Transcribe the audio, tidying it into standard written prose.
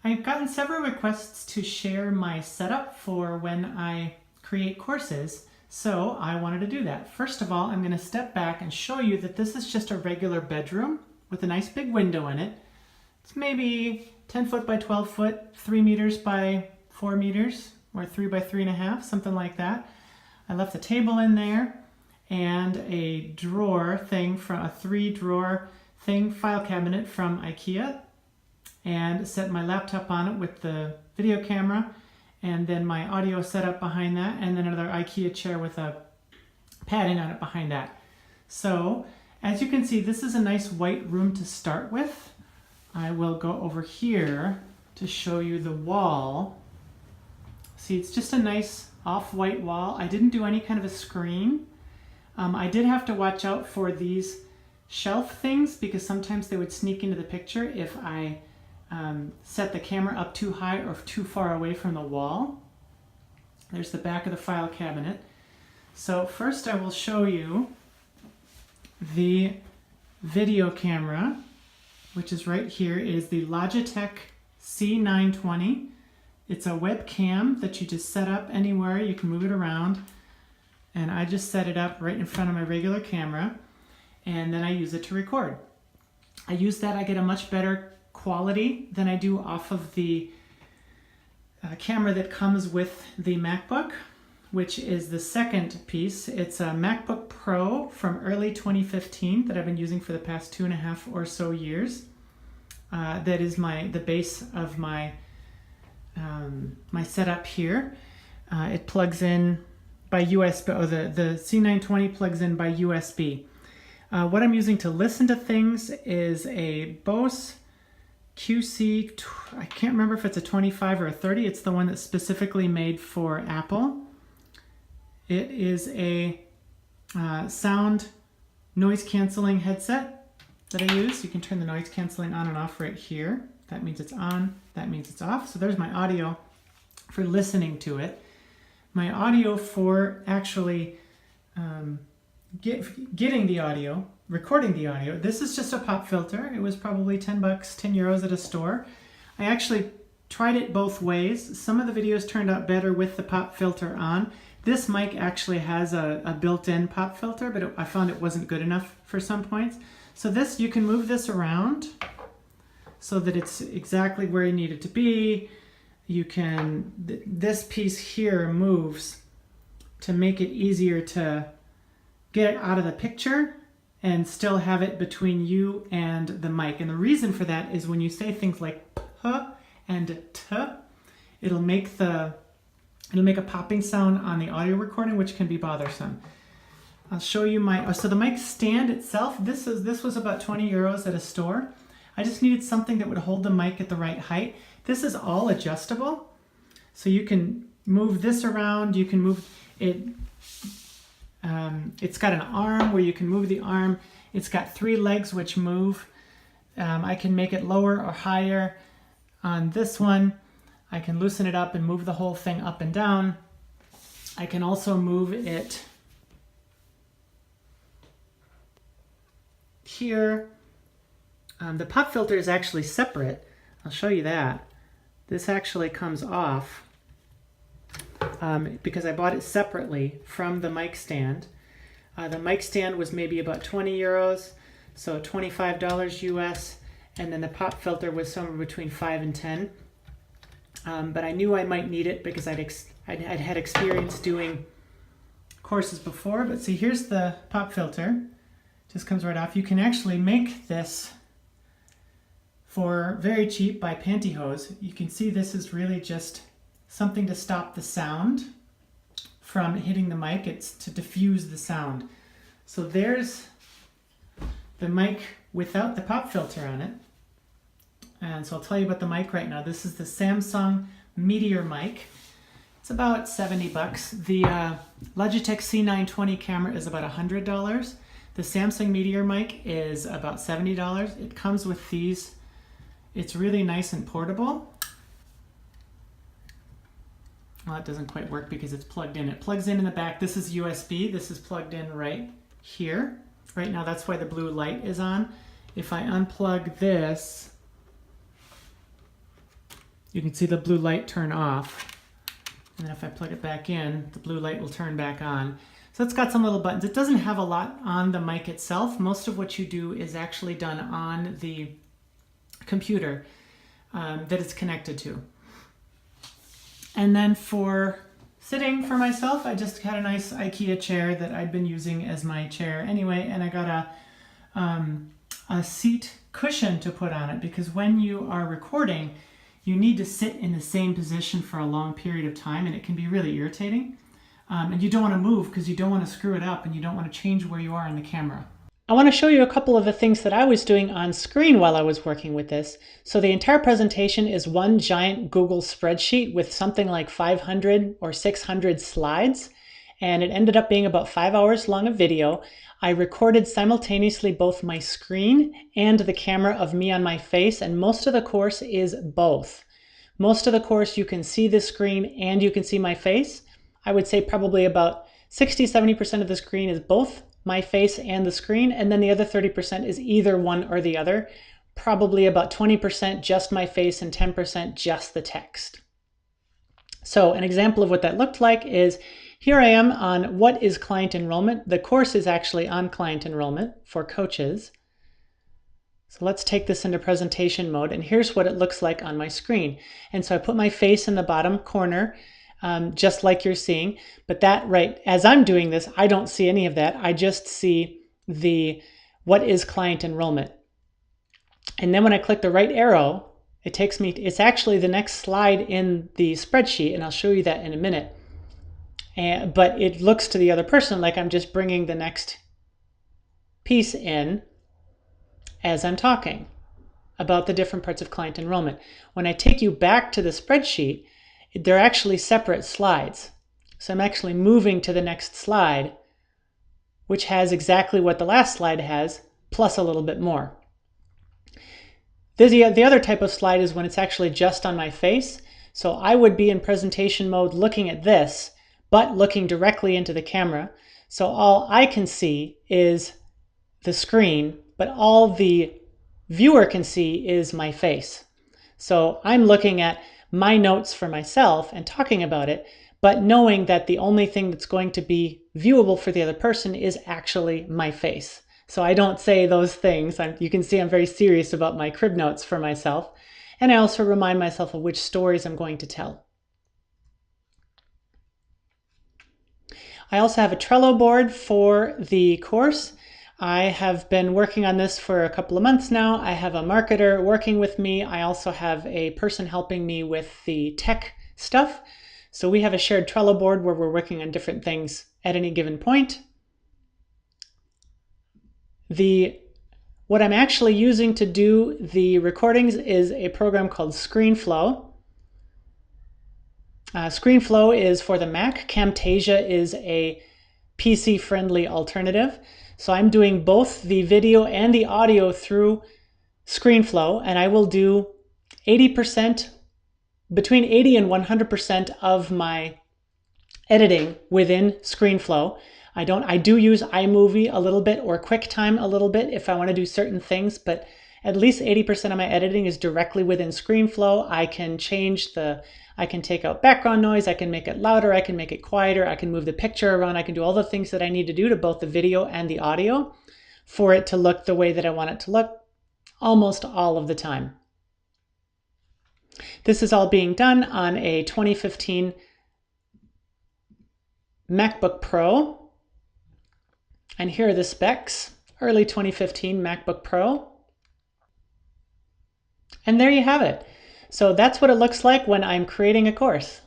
I've gotten several requests to share my setup for when I create courses, so I wanted to do that. First of all, I'm going to step back and show you that this is just a regular bedroom with a nice big window in it. It's maybe 10 foot by 12 foot, 3 meters by 4 meters, or 3 by 3.5, something like that. I left a table in there and a drawer thing from a 3-drawer thing, file cabinet from IKEA, and set my laptop on it with the video camera, and then my audio set up behind that, and then another IKEA chair with a padding on it behind that. So as you can see, this is a nice white room to start with. I will go over here to show you the wall. See, it's just a nice off-white wall. I didn't do any kind of a screen. I did have to watch out for these shelf things because sometimes they would sneak into the picture if I set the camera up too high or too far away from the wall. There's the back of the file cabinet. So first I will show you the video camera, which is right here. It is the Logitech C920. It's a webcam that you just set up anywhere. You can move it around. And I just set it up right in front of my regular camera, and then I use it to record. I use that, I get a much better quality than I do off of the camera that comes with the MacBook, which is the second piece. It's a MacBook Pro from early 2015 that I've been using for the past 2.5 or so years. That is the base of my my setup here. It plugs in by USB, or the C920 plugs in by USB. What I'm using to listen to things is a Bose QC, I can't remember if it's a 25 or a 30. It's the one that's specifically made for Apple. It is a sound noise canceling headset that I use. You can turn the noise canceling on and off right here. That means it's on, that means it's off. So there's my audio for listening to it. My audio for actually getting the audio, recording the audio. This is just a pop filter. It was probably 10 bucks, 10 euros at a store. I actually tried it both ways. Some of the videos turned out better with the pop filter on. This mic actually has a built-in pop filter, but I found it wasn't good enough for some points. So this, you can move this around so that it's exactly where you need it to be. You can, this piece here moves to make it easier to get it out of the picture and still have it between you and the mic. And the reason for that is when you say things like p and t, it'll make a popping sound on the audio recording, which can be bothersome. I'll show you so the mic stand itself, this was about 20 euros at a store. I just needed something that would hold the mic at the right height. This is all adjustable, so you can move this around, you can move it. It's got an arm where you can move the arm. It's got 3 legs which move. I can make it lower or higher. On this one, I can loosen it up and move the whole thing up and down. I can also move it here. The pop filter is actually separate. I'll show you that. This actually comes off because I bought it separately from the mic stand. The mic stand was maybe about 20 euros, so $25 US, and then the pop filter was somewhere between 5 and 10. But I knew I might need it because I'd had experience doing courses before. But see, here's the pop filter. Just comes right off. You can actually make this for very cheap by pantyhose. You can see this is really just something to stop the sound from hitting the mic. It's to diffuse the sound. So there's the mic without the pop filter on it. And so I'll tell you about the mic right now. This is the Samsung Meteor mic. It's about 70 bucks. The Logitech C920 camera is about $100. The Samsung Meteor mic is about $70. It comes with these. It's really nice and portable. Well, it doesn't quite work because it's plugged in. It plugs in the back. This is USB. This is plugged in right here. Right now, that's why the blue light is on. If I unplug this, you can see the blue light turn off. And then if I plug it back in, the blue light will turn back on. So it's got some little buttons. It doesn't have a lot on the mic itself. Most of what you do is actually done on the computer that it's connected to. And then for sitting for myself, I just had a nice IKEA chair that I'd been using as my chair anyway, and I got a seat cushion to put on it, because when you are recording, you need to sit in the same position for a long period of time, and it can be really irritating. And you don't want to move because you don't want to screw it up, and you don't want to change where you are in the camera. I want to show you a couple of the things that I was doing on screen while I was working with this. So the entire presentation is one giant Google spreadsheet with something like 500 or 600 slides, and it ended up being about 5 hours long of video. I recorded simultaneously both my screen and the camera of me on my face, and most of the course is both. Most of the course you can see the screen and you can see my face. I would say probably about 60–70% of the screen is both my face and the screen, and then the other 30% is either one or the other. Probably about 20% just my face and 10% just the text. So an example of what that looked like is, here I am on what is client enrollment. The course is actually on client enrollment for coaches. So let's take this into presentation mode, and here's what it looks like on my screen. And so I put my face in the bottom corner, just like you're seeing, but that right as I'm doing this, I don't see any of that. I just see the what is client enrollment. And then when I click the right arrow, it takes me, it's actually the next slide in the spreadsheet, and I'll show you that in a minute. But it looks to the other person like I'm just bringing the next piece in as I'm talking about the different parts of client enrollment. When I take you back to the spreadsheet, they're actually separate slides. So I'm actually moving to the next slide, which has exactly what the last slide has, plus a little bit more. The other type of slide is when it's actually just on my face. So I would be in presentation mode looking at this, but looking directly into the camera. So all I can see is the screen, but all the viewer can see is my face. So I'm looking at my notes for myself and talking about it, but knowing that the only thing that's going to be viewable for the other person is actually my face. So I don't say those things. You can see I'm very serious about my crib notes for myself. And I also remind myself of which stories I'm going to tell. I also have a Trello board for the course. I have been working on this for a couple of months now. I have a marketer working with me. I also have a person helping me with the tech stuff. So we have a shared Trello board where we're working on different things at any given point. What I'm actually using to do the recordings is a program called Screenflow. Screenflow is for the Mac. Camtasia is a PC-friendly alternative. So I'm doing both the video and the audio through Screenflow, and I will do 80%, between 80 and 100% of my editing within Screenflow. I do use iMovie a little bit or QuickTime a little bit if I want to do certain things, but at least 80% of my editing is directly within Screenflow. I can I can take out background noise, I can make it louder, I can make it quieter, I can move the picture around, I can do all the things that I need to do to both the video and the audio for it to look the way that I want it to look almost all of the time. This is all being done on a 2015 MacBook Pro. And here are the specs, early 2015 MacBook Pro. And there you have it. So that's what it looks like when I'm creating a course.